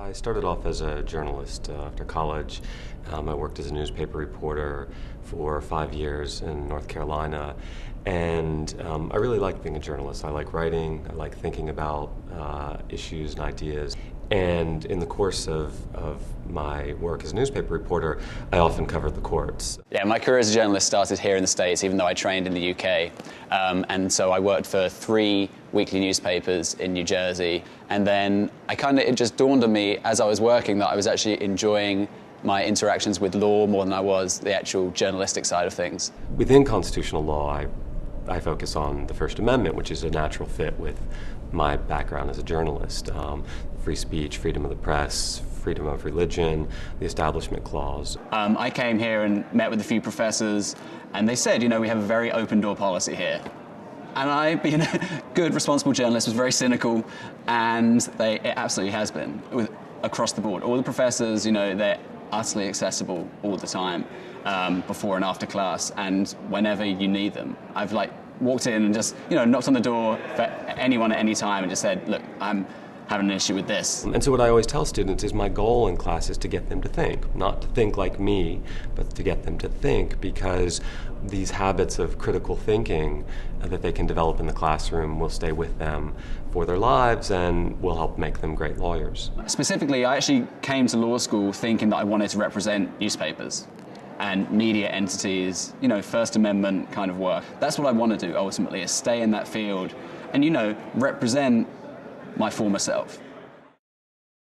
I started off as a journalist after college. I worked as a newspaper reporter for 5 years in North Carolina, and I really like being a journalist. I like writing, I like thinking about issues and ideas. And in the course of my work as a newspaper reporter, I often covered the courts. Yeah, my career as a journalist started here in the States, even though I trained in the UK. And so I worked for 3 weekly newspapers in New Jersey. And then it just dawned on me as I was working that I was actually enjoying my interactions with law more than I was the actual journalistic side of things. Within constitutional law, I focus on the First Amendment, which is a natural fit with my background as a journalist. Free speech, freedom of the press, freedom of religion, the Establishment Clause. I came here and met with a few professors, and they said, we have a very open door policy here. And I, being a good, responsible journalist, was very cynical, and it absolutely has been across the board. All the professors, they're utterly accessible all the time, before and after class, and whenever you need them. I've walked in and just, knocked on the door for anyone at any time and just said, look, I'm having an issue with this. And so what I always tell students is my goal in class is to get them to think, not to think like me, but to get them to think, because these habits of critical thinking that they can develop in the classroom will stay with them for their lives and will help make them great lawyers. Specifically, I actually came to law school thinking that I wanted to represent newspapers and media entities, First Amendment kind of work. That's what I want to do ultimately, is stay in that field and, represent my former self.